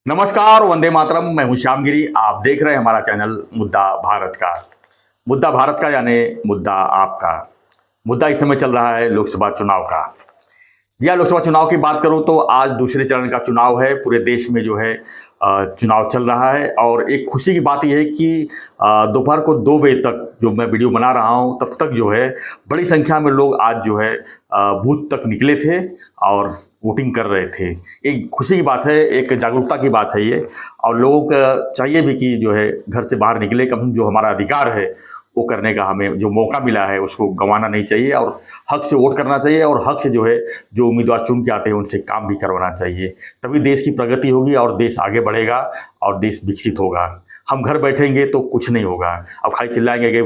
नमस्कार, वंदे मातरम। मैं हूं श्यामगिरी। आप देख रहे हैं हमारा चैनल मुद्दा भारत का। मुद्दा भारत का यानी मुद्दा आपका। मुद्दा इस समय चल रहा है लोकसभा चुनाव का। या लोकसभा चुनाव की बात करूं तो आज दूसरे चरण का चुनाव है। पूरे देश में जो है चुनाव चल रहा है और एक खुशी की बात यह है कि दोपहर को 2 बजे तक जो मैं वीडियो बना रहा हूं तब तक जो है बड़ी संख्या में लोग आज जो है बूथ तक निकले थे और वोटिंग कर रहे थे। एक खुशी की बात है, एक जागरूकता की बात है ये। और लोगों का चाहिए भी कि जो है घर से बाहर निकले, कम जो हमारा अधिकार है वो करने का हमें जो मौका मिला है उसको गंवाना नहीं चाहिए और हक से वोट करना चाहिए और हक से जो है जो उम्मीदवार चुन के आते हैं उनसे काम भी करवाना चाहिए। तभी देश की प्रगति होगी और देश आगे बढ़ेगा और देश विकसित होगा। हम घर बैठेंगे तो कुछ नहीं होगा। अब खाली चिल्लाएंगे कि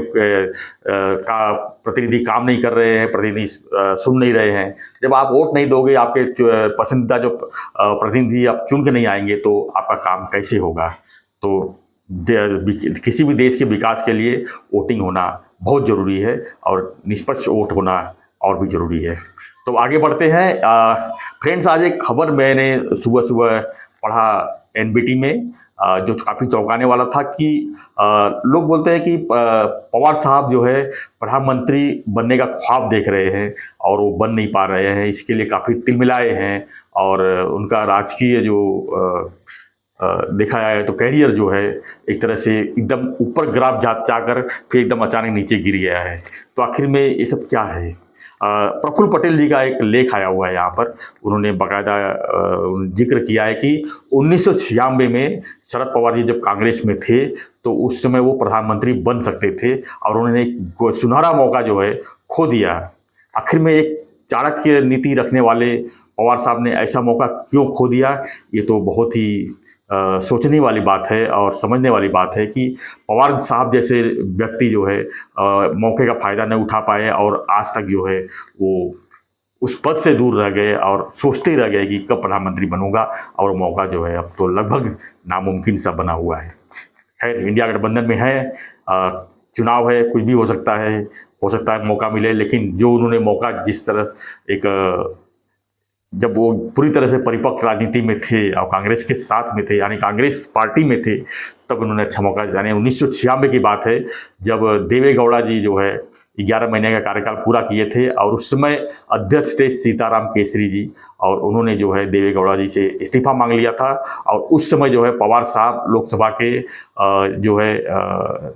का प्रतिनिधि काम नहीं कर रहे हैं, प्रतिनिधि सुन नहीं रहे हैं। जब आप वोट नहीं दोगे, आपके पसंदीदा जो प्रतिनिधि आप चुन के नहीं आएंगे तो आपका काम कैसे होगा। तो किसी भी देश के विकास के लिए वोटिंग होना बहुत ज़रूरी है और निष्पक्ष वोट होना और भी ज़रूरी है। तो आगे बढ़ते हैं। फ्रेंड्स, आज एक खबर मैंने सुबह सुबह पढ़ा एनबीटी में, जो काफ़ी चौंकाने वाला था कि लोग बोलते हैं कि पवार साहब जो है प्रधानमंत्री बनने का ख्वाब देख रहे हैं और वो बन नहीं पा रहे हैं। इसके लिए काफ़ी तिलमिलाए हैं और उनका राजकीय जो देखा जाए तो कैरियर जो है एक तरह से एकदम ऊपर ग्राफ जाकर फिर एकदम अचानक नीचे गिर गया है। तो आखिर में ये सब क्या है? प्रफुल्ल पटेल जी का एक लेख आया हुआ है यहाँ पर। उन्होंने बाकायदा जिक्र किया है कि 1996 में शरद पवार जी जब कांग्रेस में थे तो उस समय वो प्रधानमंत्री बन सकते थे और उन्होंने एक सुनहरा मौका जो है खो दिया। आखिर में एक चाणक्य नीति रखने वाले पवार साहब ने ऐसा मौका क्यों खो दिया? ये तो बहुत ही सोचने वाली बात है और समझने वाली बात है कि पवार साहब जैसे व्यक्ति जो है मौके का फ़ायदा नहीं उठा पाए और आज तक जो है वो उस पद से दूर रह गए और सोचते ही रह गए कि कब प्रधानमंत्री बनूंगा, और मौका जो है अब तो लगभग नामुमकिन सा बना हुआ है। खैर, इंडिया गठबंधन में है, चुनाव है, कुछ भी हो सकता है मौका मिले। लेकिन जो उन्होंने मौका जिस तरह एक जब वो पूरी तरह से परिपक्व राजनीति में थे और कांग्रेस के साथ में थे, यानी कांग्रेस पार्टी में थे, तब उन्होंने अच्छा मौका, यानी 1996 की बात है जब देवे गौड़ा जी जो है 11 महीने का कार्यकाल पूरा किए थे और उस समय अध्यक्ष थे सीताराम केसरी जी, और उन्होंने जो है देवे गौड़ा जी से इस्तीफा मांग लिया था। और उस समय जो है पवार साहब लोकसभा के जो है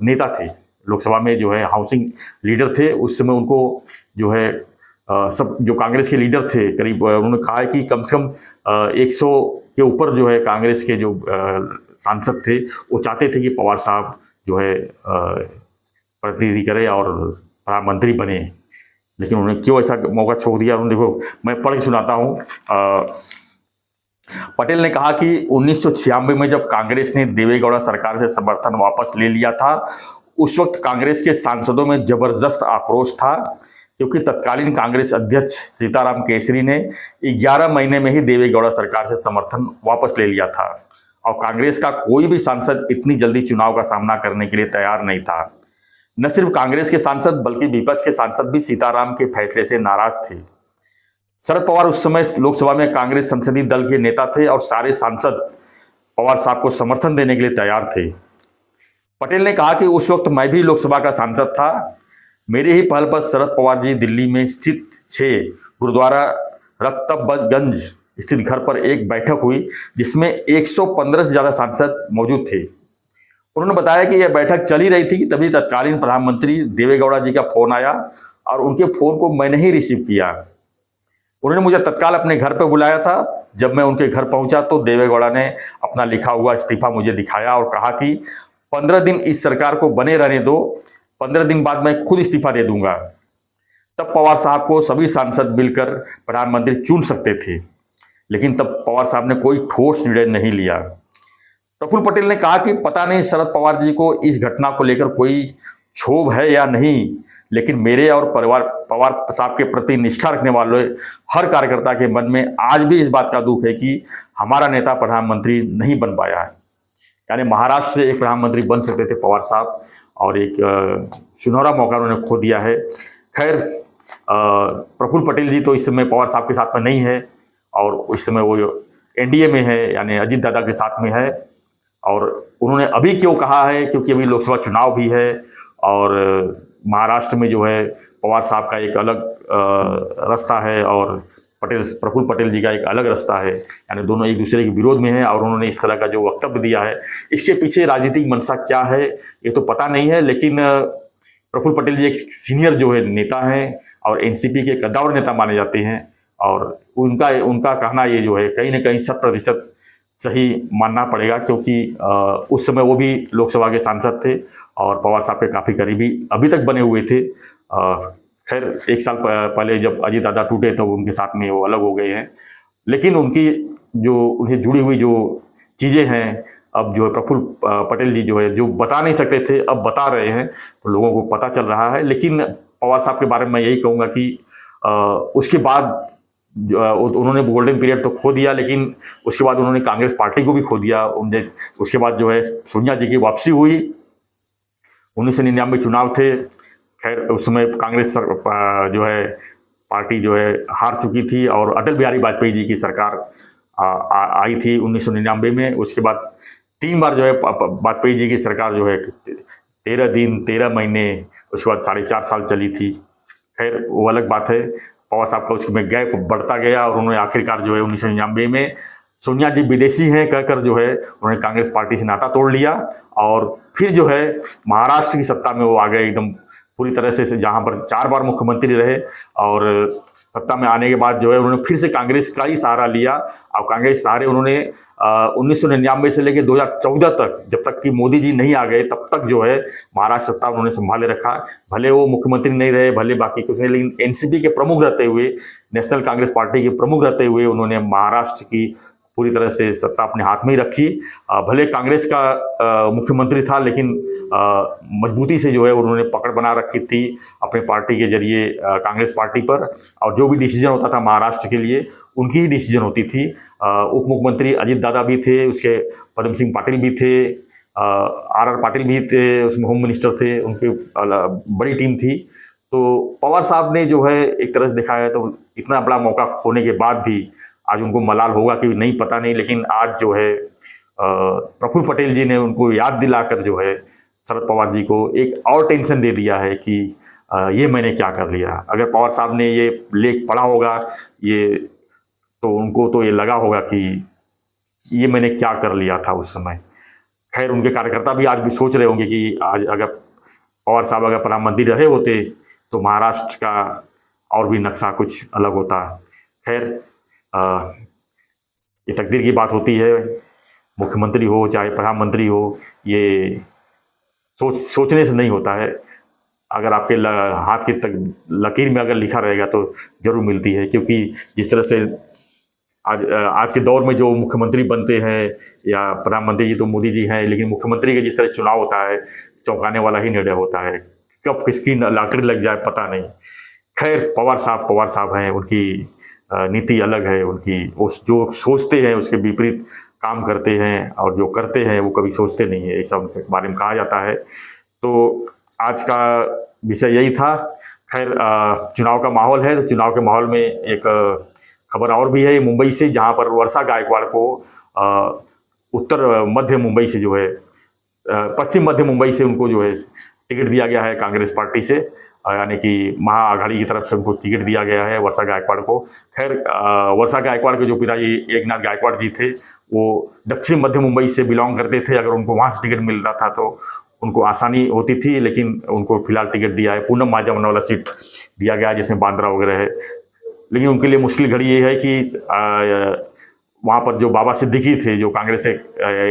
नेता थे, लोकसभा में जो है हाउसिंग लीडर थे। उस समय उनको जो है सब जो कांग्रेस के लीडर थे करीब, उन्होंने कहा है कि कम से कम 100 के ऊपर जो है कांग्रेस के जो सांसद थे वो चाहते थे कि पवार साहब जो है प्रतिनिधि करे और प्रधानमंत्री बने। लेकिन उन्होंने क्यों ऐसा मौका छोड़ दिया? उन्होंने, देखो मैं पढ़ के सुनाता हूँ। पटेल ने कहा कि 1996 में जब कांग्रेस ने देवेगौड़ा सरकार से समर्थन वापस ले लिया था, उस वक्त कांग्रेस के सांसदों में जबरदस्त आक्रोश था क्योंकि तत्कालीन कांग्रेस अध्यक्ष सीताराम केसरी ने 11 महीने में ही देवेगौड़ा सरकार से समर्थन वापस ले लिया था और कांग्रेस का कोई भी सांसद इतनी जल्दी चुनाव का सामना करने के लिए तैयार नहीं था। न सिर्फ कांग्रेस के सांसद बल्कि विपक्ष के सांसद भी सीताराम के फैसले से नाराज थे। शरद पवार उस समय लोकसभा में कांग्रेस संसदीय दल के नेता थे और सारे सांसद पवार साहब को समर्थन देने के लिए तैयार थे। पटेल ने कहा कि उस वक्त मैं भी लोकसभा का सांसद था। मेरे ही पहल पर शरद पवार जी दिल्ली में स्थित 6 गुरुद्वारा रक्तबगंज स्थित घर पर एक बैठक हुई जिसमें 115 से ज़्यादा सांसद मौजूद थे। उन्होंने बताया कि यह बैठक चल ही रही थी कि तभी तत्कालीन प्रधानमंत्री देवेगौड़ा जी का फ़ोन आया और उनके फ़ोन को मैंने ही रिसीव किया। उन्होंने मुझे तत्काल अपने घर पर बुलाया था। जब मैं उनके घर पहुंचा तो देवेगौड़ा ने अपना लिखा हुआ इस्तीफा मुझे दिखाया और कहा कि 15 दिन इस सरकार को बने रहने दो, 15 दिन बाद मैं खुद इस्तीफा दे दूंगा। तब पवार साहब को सभी सांसद मिलकर प्रधानमंत्री चुन सकते थे, लेकिन तब पवार साहब ने कोई ठोस निर्णय नहीं लिया। प्रफुल्ल पटेल ने कहा कि पता नहीं शरद पवार जी को इस घटना को लेकर कोई क्षोभ है या नहीं, लेकिन मेरे और पवार साहब के प्रति निष्ठा रखने वाले हर कार्यकर्ता के मन में आज भी इस बात का दुख है कि हमारा नेता प्रधानमंत्री नहीं बन पाया है। यानी महाराष्ट्र से एक प्रधानमंत्री बन सकते थे पवार साहब और एक सुनहरा मौका उन्होंने खो दिया है। खैर, प्रफुल्ल पटेल जी तो इस समय पवार साहब के साथ में नहीं है और इस समय वो एनडीए में है, यानी अजीत दादा के साथ में है। और उन्होंने अभी क्यों कहा है, क्योंकि अभी लोकसभा चुनाव भी है और महाराष्ट्र में जो है पवार साहब का एक अलग रास्ता है और प्रफुल्ल पटेल जी का एक अलग रास्ता है, यानी दोनों एक दूसरे के विरोध में हैं। और उन्होंने इस तरह का जो वक्तव्य दिया है, इसके पीछे राजनीतिक मंशा क्या है ये तो पता नहीं है, लेकिन प्रफुल्ल पटेल जी एक सीनियर जो है नेता हैं और एनसीपी के कद्दावर नेता माने जाते हैं। और उनका कहना ये जो है कहीं ना कहीं 100% सही मानना पड़ेगा, क्योंकि उस समय वो भी लोकसभा के सांसद थे और पवार साहब के काफ़ी करीबी अभी तक बने हुए थे। खैर 1 साल पहले जब अजीत दादा टूटे तो उनके साथ में वो अलग हो गए हैं, लेकिन उनकी जो उनसे जुड़ी हुई जो चीज़ें हैं, अब जो है प्रफुल्ल पटेल जी जो है जो बता नहीं सकते थे अब बता रहे हैं, तो लोगों को पता चल रहा है। लेकिन पवार साहब के बारे में मैं यही कहूँगा कि उसके बाद उन्होंने गोल्डन पीरियड तो खो दिया, लेकिन उसके बाद उन्होंने कांग्रेस पार्टी को भी खो दिया। उसके बाद जो है सोनिया जी की वापसी हुई, 1999 चुनाव थे। खैर उस समय कांग्रेस जो है पार्टी जो है हार चुकी थी और अटल बिहारी वाजपेयी जी की सरकार आई थी 1999 में। उसके बाद 3 बार जो है वाजपेयी जी की सरकार जो है 13 दिन 13 महीने, उसके बाद 4.5 साल चली थी। खैर वो अलग बात है। पवार साहब का उसमें गैप बढ़ता गया और उन्होंने आखिरकार जो है 1999 में सोनिया जी विदेशी हैं कहकर जो है उन्होंने कांग्रेस पार्टी से नाता तोड़ लिया और फिर जो है महाराष्ट्र की सत्ता में वो आ गए एकदम पूरी तरह से, जहां पर 4 बार मुख्यमंत्री रहे। और सत्ता में आने के बाद जो है उन्होंने फिर से कांग्रेस का ही सहारा लिया और कांग्रेस सहारे उन्होंने 1999 से लेकर 2014 तक, जब तक कि मोदी जी नहीं आ गए तब तक जो है महाराष्ट्र सत्ता उन्होंने संभाले रखा। भले वो मुख्यमंत्री नहीं रहे, भले बाकी कुछ नहीं, लेकिन एनसीपी के प्रमुख रहते हुए, नेशनल कांग्रेस पार्टी के प्रमुख रहते हुए उन्होंने महाराष्ट्र की पूरी तरह से सत्ता अपने हाथ में ही रखी। भले कांग्रेस का मुख्यमंत्री था, लेकिन मजबूती से जो है उन्होंने पकड़ बना रखी थी अपने पार्टी के जरिए कांग्रेस पार्टी पर। और जो भी डिसीजन होता था महाराष्ट्र के लिए उनकी ही डिसीजन होती थी। उप मुख्यमंत्री अजीत दादा भी थे, उसके पद्म सिंह पाटिल भी थे, आर पाटिल भी थे, उसमें होम मिनिस्टर थे, उनकी बड़ी टीम थी। तो पवार साहब ने जो है एक तरह से देखा है तो इतना बड़ा मौका खोने के बाद भी आज उनको मलाल होगा कि नहीं पता नहीं, लेकिन आज जो है प्रफुल्ल पटेल जी ने उनको याद दिलाकर जो है शरद पवार जी को एक और टेंशन दे दिया है कि ये मैंने क्या कर लिया। अगर पवार साहब ने ये लेख पढ़ा होगा ये, तो उनको तो ये लगा होगा कि ये मैंने क्या कर लिया था उस समय। खैर उनके कार्यकर्ता भी आज भी सोच रहे होंगे कि आज अगर पवार साहब अगर प्रधानमंत्री रहे होते तो महाराष्ट्र का और भी नक्शा कुछ अलग होता। खैर ये तकदीर की बात होती है, मुख्यमंत्री हो चाहे प्रधानमंत्री हो, ये सोचने से नहीं होता है। अगर आपके हाथ की लकीर में अगर लिखा रहेगा तो जरूर मिलती है, क्योंकि जिस तरह से आज के दौर में जो मुख्यमंत्री बनते हैं या प्रधानमंत्री जी तो मोदी जी हैं, लेकिन मुख्यमंत्री का जिस तरह चुनाव होता है चौंकाने वाला ही निर्णय होता है, कब किसकी लॉटरी लग जाए पता नहीं। खैर पवार साहब हैं, उनकी नीति अलग है, उनकी उस जो सोचते हैं उसके विपरीत काम करते हैं और जो करते हैं वो कभी सोचते नहीं है, ऐसा उनके बारे में कहा जाता है। तो आज का विषय यही था। खैर चुनाव का माहौल है, तो चुनाव के माहौल में एक खबर और भी है मुंबई से, जहां पर वर्षा गायकवाड़ को उत्तर मध्य मुंबई से जो है पश्चिम मध्य मुंबई से उनको जो है टिकट दिया गया है कांग्रेस पार्टी से, यानी कि महाआघाड़ी की तरफ से उनको टिकट दिया गया है वर्षा गायकवाड़ को। खैर वर्षा गायकवाड़ के जो पिताजी एकनाथ गायकवाड़ जी थे वो दक्षिण मध्य मुंबई से बिलोंग करते थे। अगर उनको वहाँ से टिकट मिलता था तो उनको आसानी होती थी, लेकिन उनको फिलहाल टिकट दिया है पूनम महाजन वाला सीट दिया गया है जिसमें बांद्रा वगैरह है। लेकिन उनके लिए मुश्किल घड़ी ये है कि वहाँ पर जो बाबा सिद्दीकी थे, जो कांग्रेस से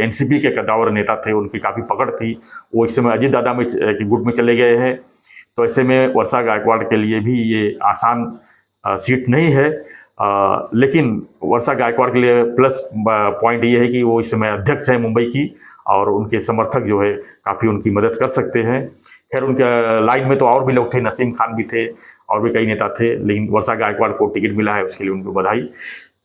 एनसीपी के कद्दावर नेता थे, उनकी काफ़ी पकड़ थी, वो इस समय अजीत दादा में की गुट में चले गए हैं। तो ऐसे में वर्षा गायकवाड़ के लिए भी ये आसान सीट नहीं है। लेकिन वर्षा गायकवाड़ के लिए प्लस पॉइंट ये है कि वो इस समय अध्यक्ष हैं मुंबई की और उनके समर्थक जो है काफ़ी उनकी मदद कर सकते हैं। खैर उनके लाइन में तो और भी लोग थे, नसीम खान भी थे और भी कई नेता थे, लेकिन वर्षा गायकवाड़ को टिकट मिला है, उसके लिए उनको बधाई।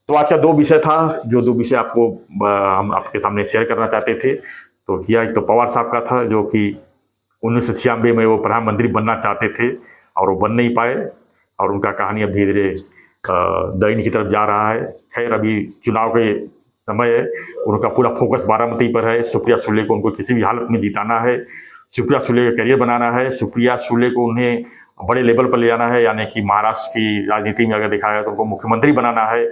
तो आज का 2 विषय था, जो 2 विषय आपको हम आपके सामने शेयर करना चाहते थे। तो किया एक तो पवार साहब का था, जो कि 1996 में वो प्रधानमंत्री बनना चाहते थे और वो बन नहीं पाए, और उनका कहानी अब धीरे धीरे दैन की तरफ जा रहा है। खैर अभी चुनाव के समय है, उनका पूरा फोकस बारामती पर है। सुप्रिया सुले को उनको किसी भी हालत में जिताना है, सुप्रिया सुले का करियर बनाना है, सुप्रिया सुले को उन्हें बड़े लेवल पर ले जाना है, यानी कि महाराष्ट्र की राजनीति में अगर देखा जाए तो उनको मुख्यमंत्री बनाना है।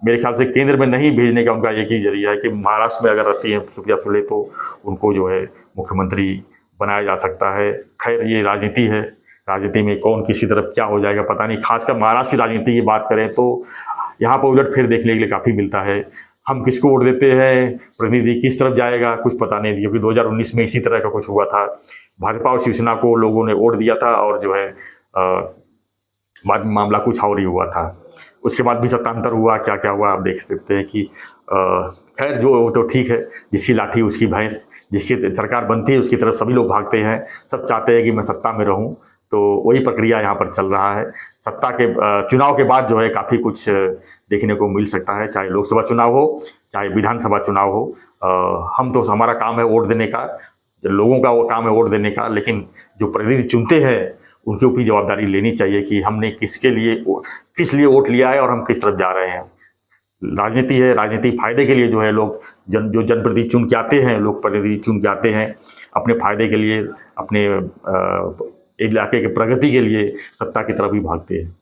मेरे ख्याल से केंद्र में नहीं भेजने का उनका एक ही जरिया है कि महाराष्ट्र में अगर रहती है सुप्रिया सुले तो उनको जो है मुख्यमंत्री बनाया जा सकता है। खैर ये राजनीति है, राजनीति में कौन किसी तरफ क्या हो जाएगा पता नहीं। खासकर महाराष्ट्र की राजनीति की बात करें तो यहाँ पर उलट फेर देखने के लिए काफ़ी मिलता है। हम किसको वोट देते हैं, प्रतिनिधि किस तरफ जाएगा, कुछ पता नहीं, क्योंकि 2019 में इसी तरह का कुछ हुआ था। भाजपा और शिवसेना को लोगों ने वोट दिया था और जो है बाद में मामला कुछ और ही हुआ था। उसके बाद भी सत्तांतर हुआ, क्या क्या हुआ आप देख सकते हैं कि खैर जो तो ठीक है, जिसकी लाठी उसकी भैंस, जिसकी सरकार बनती है उसकी तरफ सभी लोग भागते हैं। सब चाहते हैं कि मैं सत्ता में रहूं, तो वही प्रक्रिया यहाँ पर चल रहा है। सत्ता के चुनाव के बाद जो है काफ़ी कुछ देखने को मिल सकता है, चाहे लोकसभा चुनाव हो चाहे विधानसभा चुनाव हो। हम तो हमारा काम है वोट देने का, लोगों का वो काम है वोट देने का, लेकिन जो प्रतिनिधि चुनते हैं उनके ऊपर जवाबदारी लेनी चाहिए कि हमने किसके लिए किस लिए वोट लिया है और हम किस तरफ जा रहे हैं। राजनीति है, राजनीति फायदे के लिए जो है लोग जो जनप्रतिनिधि चुन के आते हैं, लोक प्रतिनिधि चुन के आते हैं अपने फायदे के लिए, अपने इलाके के प्रगति के लिए सत्ता की तरफ ही भागते हैं।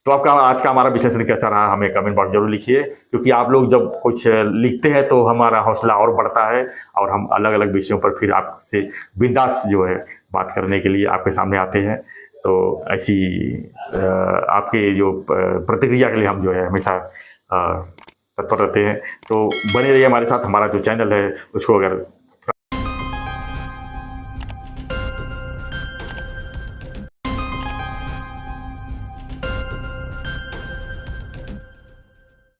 तो आपका आज का हमारा विश्लेषण कैसा रहा हमें कमेंट बॉक्स जरूर लिखिए, क्योंकि आप लोग जब कुछ लिखते हैं तो हमारा हौसला और बढ़ता है और हम अलग अलग विषयों पर फिर आपसे बिंदास जो है बात करने के लिए आपके सामने आते हैं। तो ऐसी आपके जो प्रतिक्रिया के लिए हम जो है हमेशा तत्पर रहते हैं। तो बने रहिए हमारे साथ। हमारा जो चैनल है उसको अगर